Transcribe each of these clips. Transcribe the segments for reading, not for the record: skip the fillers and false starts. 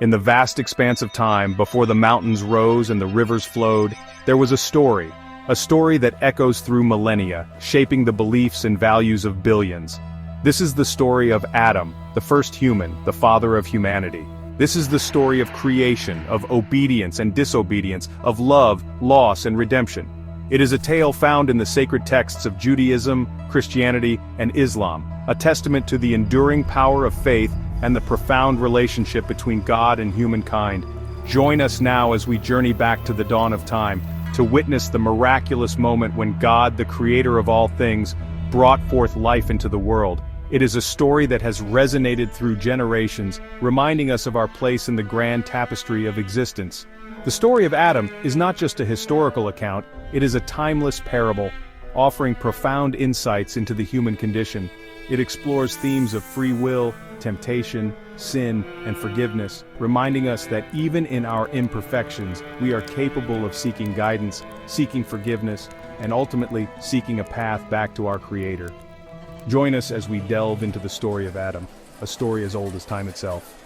In the vast expanse of time, before the mountains rose and the rivers flowed, there was a story that echoes through millennia, shaping the beliefs and values of billions. This is the story of Adam, the first human, the father of humanity. This is the story of creation, of obedience and disobedience, of love, loss and redemption. It is a tale found in the sacred texts of Judaism, Christianity, and Islam, a testament to the enduring power of faith and the profound relationship between God and humankind. Join us now as we journey back to the dawn of time, to witness the miraculous moment when God, the creator of all things, brought forth life into the world. It is a story that has resonated through generations, reminding us of our place in the grand tapestry of existence. The story of Adam is not just a historical account, it is a timeless parable, offering profound insights into the human condition. It explores themes of free will, temptation, sin, and forgiveness, reminding us that even in our imperfections, we are capable of seeking guidance, seeking forgiveness, and ultimately seeking a path back to our Creator. Join us as we delve into the story of Adam, a story as old as time itself.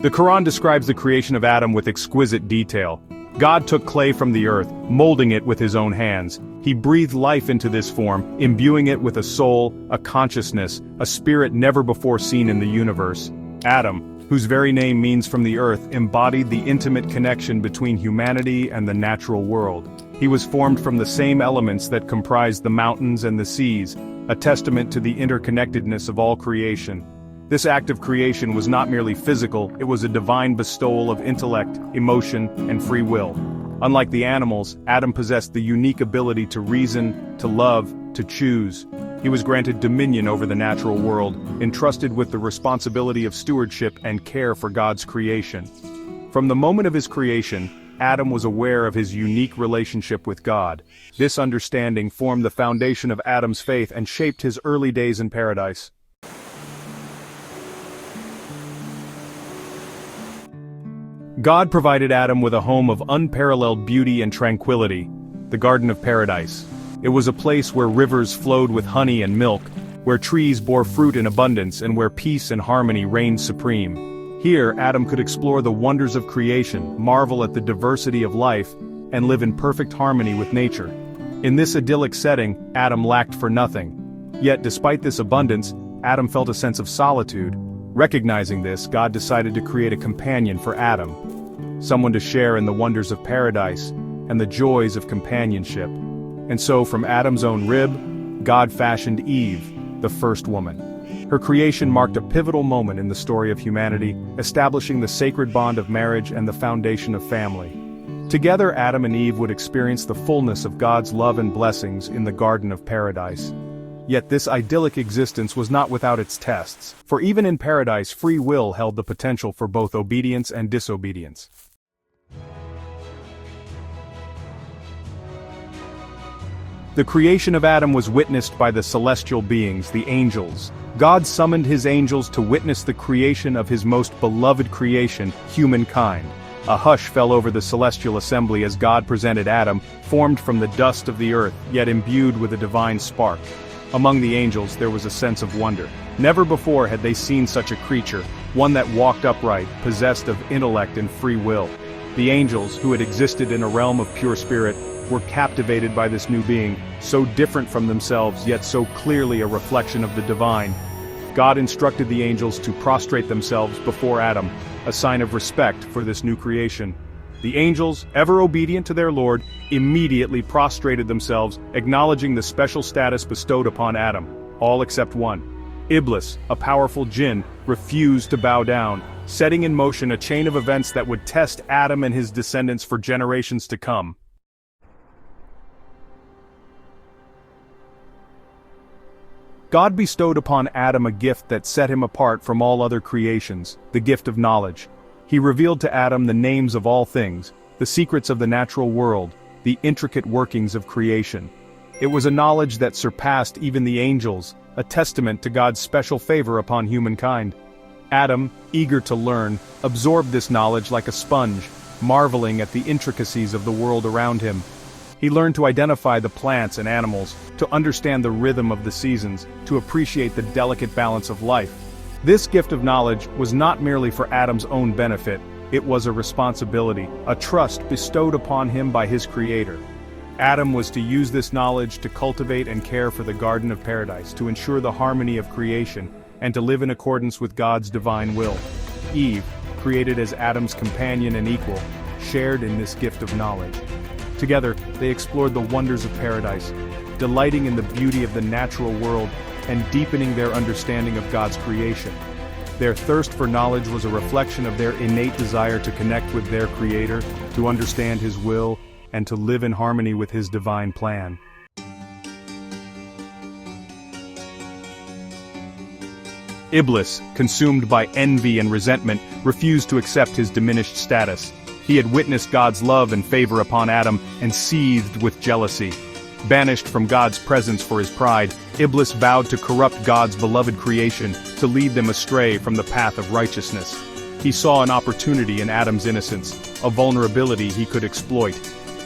The Quran describes the creation of Adam with exquisite detail. God took clay from the earth, molding it with his own hands. He breathed life into this form, imbuing it with a soul, a consciousness, a spirit never before seen in the universe. Adam, whose very name means from the earth, embodied the intimate connection between humanity and the natural world. He was formed from the same elements that comprise the mountains and the seas, a testament to the interconnectedness of all creation. This act of creation was not merely physical, it was a divine bestowal of intellect, emotion, and free will. Unlike the animals, Adam possessed the unique ability to reason, to love, to choose. He was granted dominion over the natural world, entrusted with the responsibility of stewardship and care for God's creation. From the moment of his creation, Adam was aware of his unique relationship with God. This understanding formed the foundation of Adam's faith and shaped his early days in paradise. God provided Adam with a home of unparalleled beauty and tranquility, the Garden of Paradise. It was a place where rivers flowed with honey and milk, where trees bore fruit in abundance, and where peace and harmony reigned supreme. Here, Adam could explore the wonders of creation, marvel at the diversity of life, and live in perfect harmony with nature. In this idyllic setting, Adam lacked for nothing. Yet, despite this abundance, Adam felt a sense of solitude. Recognizing this, God decided to create a companion for Adam, someone to share in the wonders of paradise and the joys of companionship. And so, from Adam's own rib, God fashioned Eve, the first woman. Her creation marked a pivotal moment in the story of humanity, establishing the sacred bond of marriage and the foundation of family. Together, Adam and Eve would experience the fullness of God's love and blessings in the Garden of Paradise. Yet this idyllic existence was not without its tests, for even in paradise free will held the potential for both obedience and disobedience. The creation of Adam was witnessed by the celestial beings, the angels. God summoned his angels to witness the creation of his most beloved creation, humankind. A hush fell over the celestial assembly as God presented Adam, formed from the dust of the earth, yet imbued with a divine spark. Among the angels there was a sense of wonder. Never before had they seen such a creature, one that walked upright, possessed of intellect and free will. The angels, who had existed in a realm of pure spirit, were captivated by this new being, so different from themselves yet so clearly a reflection of the divine. God instructed the angels to prostrate themselves before Adam, a sign of respect for this new creation. The angels, ever obedient to their Lord, immediately prostrated themselves, acknowledging the special status bestowed upon Adam, all except one. Iblis, a powerful jinn, refused to bow down, setting in motion a chain of events that would test Adam and his descendants for generations to come. God bestowed upon Adam a gift that set him apart from all other creations, the gift of knowledge. He revealed to Adam the names of all things, the secrets of the natural world, the intricate workings of creation. It was a knowledge that surpassed even the angels, a testament to God's special favor upon humankind. Adam, eager to learn, absorbed this knowledge like a sponge, marveling at the intricacies of the world around him. He learned to identify the plants and animals, to understand the rhythm of the seasons, to appreciate the delicate balance of life. This gift of knowledge was not merely for Adam's own benefit, it was a responsibility, a trust bestowed upon him by his Creator. Adam was to use this knowledge to cultivate and care for the Garden of Paradise, to ensure the harmony of creation, and to live in accordance with God's divine will. Eve, created as Adam's companion and equal, shared in this gift of knowledge. Together, they explored the wonders of paradise, delighting in the beauty of the natural world and deepening their understanding of God's creation. Their thirst for knowledge was a reflection of their innate desire to connect with their Creator, to understand His will, and to live in harmony with His divine plan. Iblis, consumed by envy and resentment, refused to accept his diminished status. He had witnessed God's love and favor upon Adam and seethed with jealousy. Banished from God's presence for his pride, Iblis vowed to corrupt God's beloved creation, to lead them astray from the path of righteousness. He saw an opportunity in Adam's innocence, a vulnerability he could exploit.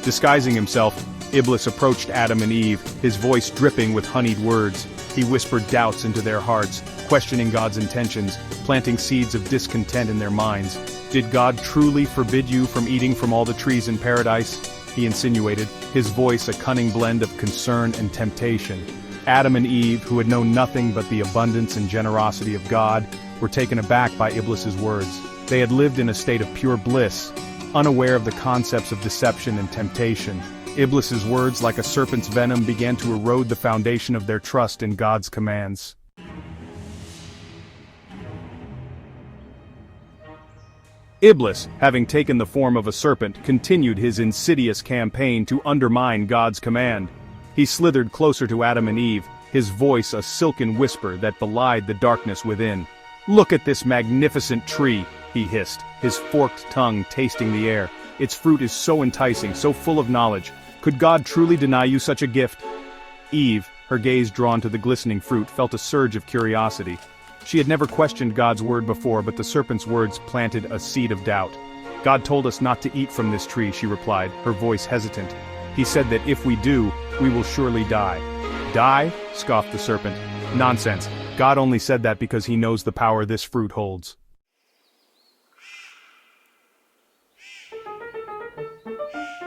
Disguising himself, Iblis approached Adam and Eve, his voice dripping with honeyed words. He whispered doubts into their hearts, questioning God's intentions, planting seeds of discontent in their minds. "Did God truly forbid you from eating from all the trees in paradise?" he insinuated, his voice a cunning blend of concern and temptation. Adam and Eve, who had known nothing but the abundance and generosity of God, were taken aback by Iblis's words. They had lived in a state of pure bliss, unaware of the concepts of deception and temptation. Iblis's words, like a serpent's venom, began to erode the foundation of their trust in God's commands. Iblis, having taken the form of a serpent, continued his insidious campaign to undermine God's command. He slithered closer to Adam and Eve, his voice a silken whisper that belied the darkness within. "Look at this magnificent tree," he hissed, his forked tongue tasting the air. "Its fruit is so enticing, so full of knowledge. Could God truly deny you such a gift?" Eve, her gaze drawn to the glistening fruit, felt a surge of curiosity. She had never questioned God's word before, but the serpent's words planted a seed of doubt. "God told us not to eat from this tree," she replied, her voice hesitant. "He said that if we do, we will surely die." "Die?" scoffed the serpent. "Nonsense. God only said that because He knows the power this fruit holds."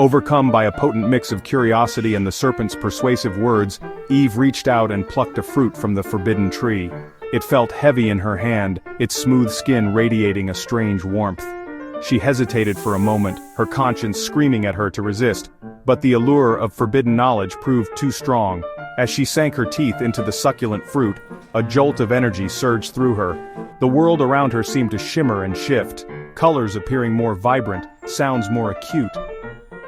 Overcome by a potent mix of curiosity and the serpent's persuasive words, Eve reached out and plucked a fruit from the forbidden tree. It felt heavy in her hand, its smooth skin radiating a strange warmth. She hesitated for a moment, her conscience screaming at her to resist, but the allure of forbidden knowledge proved too strong. As she sank her teeth into the succulent fruit, a jolt of energy surged through her. The world around her seemed to shimmer and shift, colors appearing more vibrant, sounds more acute.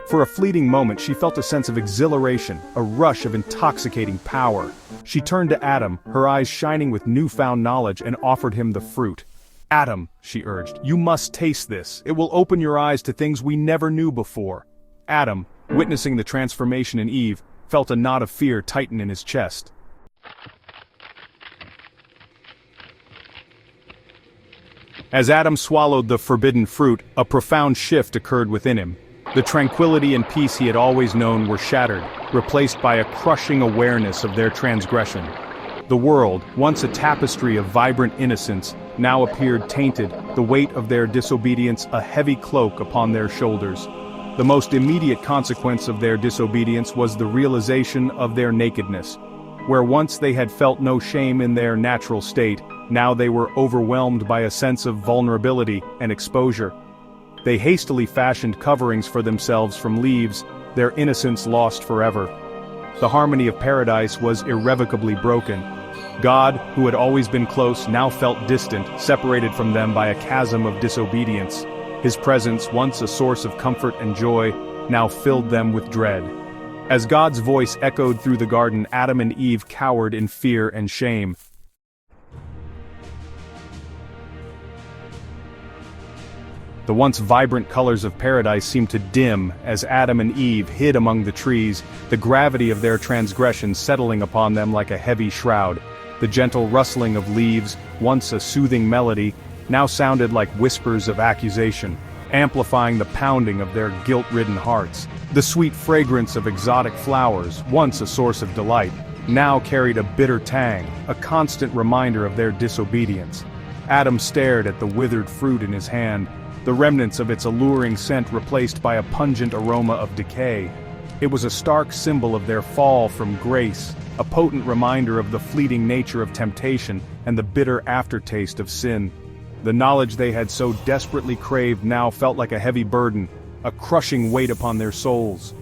For a fleeting moment she felt a sense of exhilaration, a rush of intoxicating power. She turned to Adam, her eyes shining with newfound knowledge, and offered him the fruit. "Adam," she urged, "you must taste this. It will open your eyes to things we never knew before." Adam, witnessing the transformation in Eve, felt a knot of fear tighten in his chest. As Adam swallowed the forbidden fruit, a profound shift occurred within him. The tranquility and peace he had always known were shattered, replaced by a crushing awareness of their transgression. The world, once a tapestry of vibrant innocence, now appeared tainted, the weight of their disobedience a heavy cloak upon their shoulders. The most immediate consequence of their disobedience was the realization of their nakedness. Where once they had felt no shame in their natural state, now they were overwhelmed by a sense of vulnerability and exposure. They hastily fashioned coverings for themselves from leaves, their innocence lost forever. The harmony of paradise was irrevocably broken. God, who had always been close, now felt distant, separated from them by a chasm of disobedience. His presence, once a source of comfort and joy, now filled them with dread. As God's voice echoed through the garden, Adam and Eve cowered in fear and shame. The once vibrant colors of paradise seemed to dim as Adam and Eve hid among the trees, the gravity of their transgression settling upon them like a heavy shroud. The gentle rustling of leaves, once a soothing melody, now sounded like whispers of accusation. amplifying the pounding of their guilt-ridden hearts. The sweet fragrance of exotic flowers, once a source of delight, now carried a bitter tang, a constant reminder of their disobedience. Adam stared at the withered fruit in his hand, the remnants of its alluring scent replaced by a pungent aroma of decay. It was a stark symbol of their fall from grace, a potent reminder of the fleeting nature of temptation and the bitter aftertaste of sin. The knowledge they had so desperately craved now felt like a heavy burden, a crushing weight upon their souls.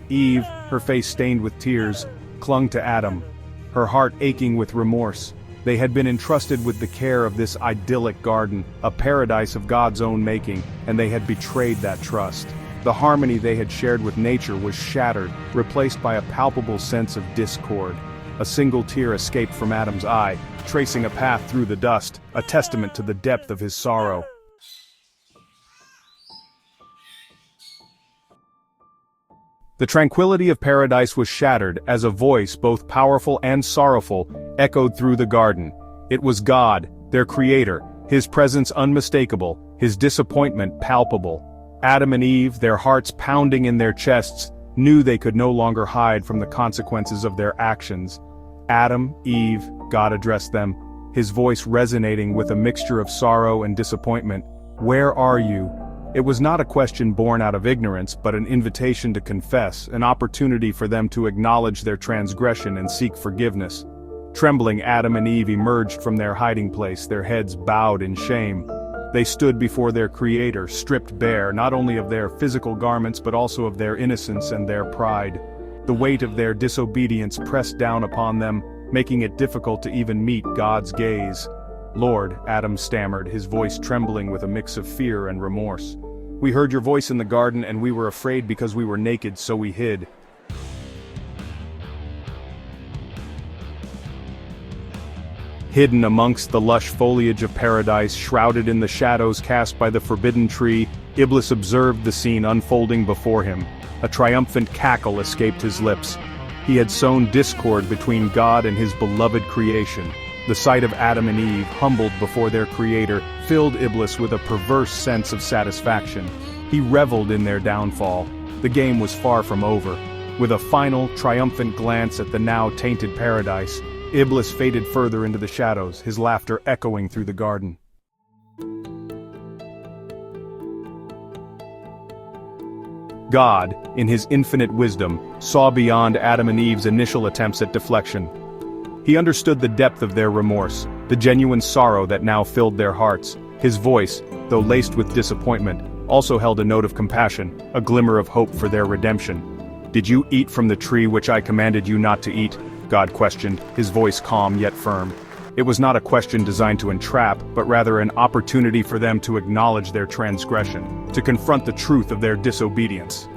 Eve, her face stained with tears, clung to Adam, her heart aching with remorse. They had been entrusted with the care of this idyllic garden, a paradise of God's own making, and they had betrayed that trust. The harmony they had shared with nature was shattered, replaced by a palpable sense of discord. A single tear escaped from Adam's eye, tracing a path through the dust, a testament to the depth of his sorrow. The tranquility of paradise was shattered as a voice both powerful and sorrowful echoed through the garden. It was God, their creator, his presence unmistakable, his disappointment palpable. Adam and Eve, their hearts pounding in their chests, knew they could no longer hide from the consequences of their actions. Adam, Eve, God addressed them, his voice resonating with a mixture of sorrow and disappointment. "Where are you?" It was not a question born out of ignorance, but an invitation to confess, an opportunity for them to acknowledge their transgression and seek forgiveness. Trembling, Adam and Eve emerged from their hiding place, their heads bowed in shame. They stood before their Creator, stripped bare, not only of their physical garments but also of their innocence and their pride. The weight of their disobedience pressed down upon them, making it difficult to even meet God's gaze. "Lord," Adam stammered, his voice trembling with a mix of fear and remorse. "We heard your voice in the garden and we were afraid because we were naked, so we hid." Hidden amongst the lush foliage of paradise, shrouded in the shadows cast by the forbidden tree, Iblis observed the scene unfolding before him. A triumphant cackle escaped his lips. He had sown discord between God and his beloved creation. The sight of Adam and Eve, humbled before their Creator, filled Iblis with a perverse sense of satisfaction. He reveled in their downfall. The game was far from over. With a final, triumphant glance at the now tainted paradise, Iblis faded further into the shadows, his laughter echoing through the garden. God, in his infinite wisdom, saw beyond Adam and Eve's initial attempts at deflection. He understood the depth of their remorse, the genuine sorrow that now filled their hearts. His voice, though laced with disappointment, also held a note of compassion, a glimmer of hope for their redemption. "Did you eat from the tree which I commanded you not to eat?" God questioned, his voice calm yet firm. It was not a question designed to entrap, but rather an opportunity for them to acknowledge their transgression, to confront the truth of their disobedience.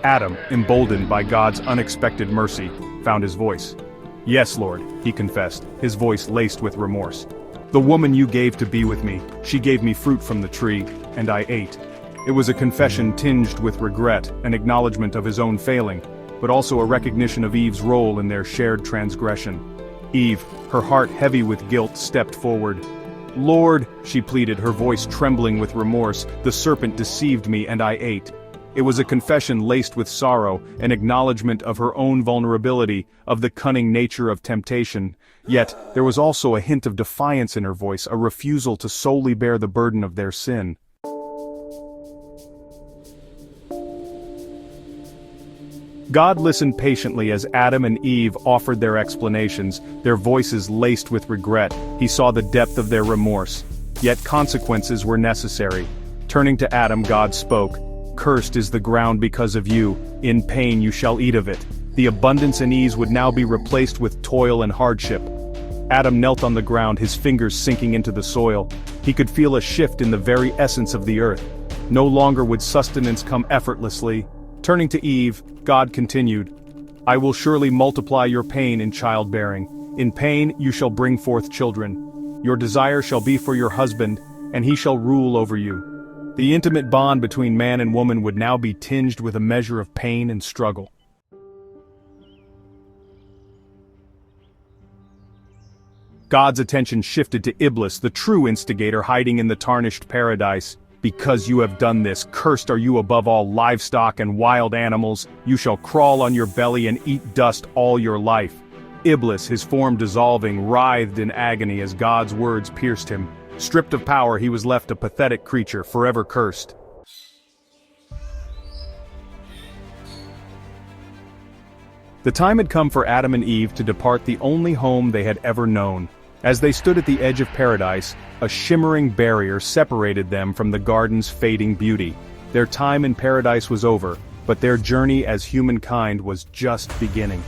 Adam, emboldened by God's unexpected mercy, found his voice. "Yes, Lord," he confessed, his voice laced with remorse. "The woman you gave to be with me, she gave me fruit from the tree, and I ate." It was a confession tinged with regret, an acknowledgement of his own failing, but also a recognition of Eve's role in their shared transgression. Eve, her heart heavy with guilt, stepped forward. "Lord," she pleaded, her voice trembling with remorse, "the serpent deceived me and I ate." It was a confession laced with sorrow, an acknowledgement of her own vulnerability, of the cunning nature of temptation. Yet, there was also a hint of defiance in her voice, a refusal to solely bear the burden of their sin. God listened patiently as Adam and Eve offered their explanations, their voices laced with regret. He saw the depth of their remorse. Yet consequences were necessary. Turning to Adam, God spoke, "Cursed is the ground because of you, in pain you shall eat of it." The abundance and ease would now be replaced with toil and hardship. Adam knelt on the ground, his fingers sinking into the soil. He could feel a shift in the very essence of the earth. No longer would sustenance come effortlessly. Turning to Eve, God continued, "I will surely multiply your pain in childbearing. In pain you shall bring forth children. Your desire shall be for your husband, and he shall rule over you." The intimate bond between man and woman would now be tinged with a measure of pain and struggle. God's attention shifted to Iblis, the true instigator hiding in the tarnished paradise. Because you have done this, cursed are you above all livestock and wild animals, you shall crawl on your belly and eat dust all your life. Iblis, his form dissolving, writhed in agony as God's words pierced him. Stripped of power, he was left a pathetic creature, forever cursed. The time had come for Adam and Eve to depart the only home they had ever known. As they stood at the edge of paradise, a shimmering barrier separated them from the garden's fading beauty. Their time in paradise was over, but their journey as humankind was just beginning.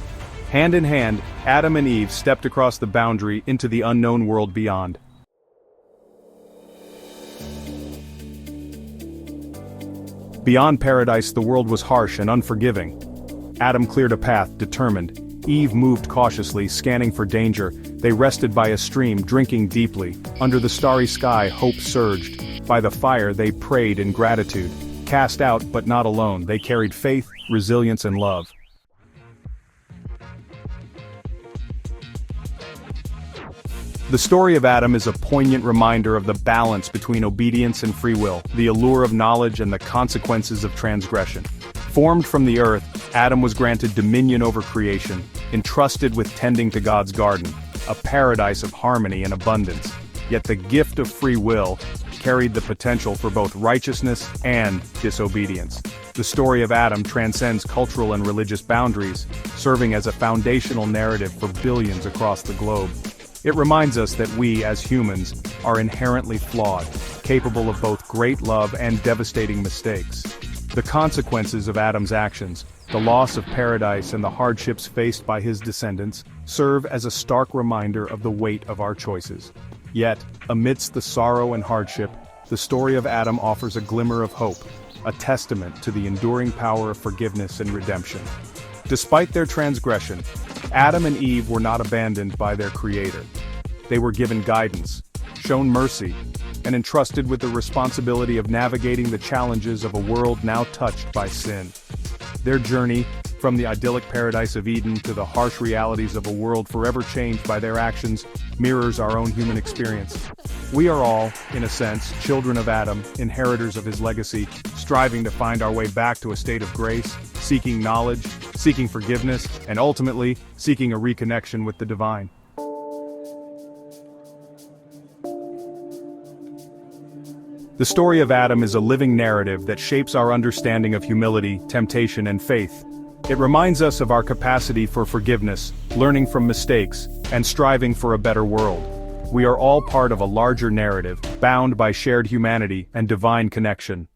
Hand in hand, Adam and Eve stepped across the boundary into the unknown world beyond. Beyond paradise, the world was harsh and unforgiving. Adam cleared a path, determined. Eve moved cautiously, scanning for danger. They rested by a stream, drinking deeply. Under the starry sky, hope surged. By the fire, they prayed in gratitude. Cast out, but not alone, they carried faith, resilience, and love. The story of Adam is a poignant reminder of the balance between obedience and free will, the allure of knowledge and the consequences of transgression. Formed from the earth, Adam was granted dominion over creation, entrusted with tending to God's garden, a paradise of harmony and abundance. Yet the gift of free will carried the potential for both righteousness and disobedience. The story of Adam transcends cultural and religious boundaries, serving as a foundational narrative for billions across the globe. It reminds us that we, as humans, are inherently flawed, capable of both great love and devastating mistakes. The consequences of Adam's actions, the loss of paradise and the hardships faced by his descendants, serve as a stark reminder of the weight of our choices. Yet, amidst the sorrow and hardship, the story of Adam offers a glimmer of hope, a testament to the enduring power of forgiveness and redemption. Despite their transgression, Adam and Eve were not abandoned by their Creator. They were given guidance, shown mercy, and entrusted with the responsibility of navigating the challenges of a world now touched by sin. Their journey, from the idyllic paradise of Eden to the harsh realities of a world forever changed by their actions, mirrors our own human experience. We are all, in a sense, children of Adam, inheritors of his legacy, striving to find our way back to a state of grace, seeking knowledge, seeking forgiveness, and ultimately, seeking a reconnection with the divine. The story of Adam is a living narrative that shapes our understanding of humility, temptation, and faith. It reminds us of our capacity for forgiveness, learning from mistakes, and striving for a better world. We are all part of a larger narrative, bound by shared humanity and divine connection.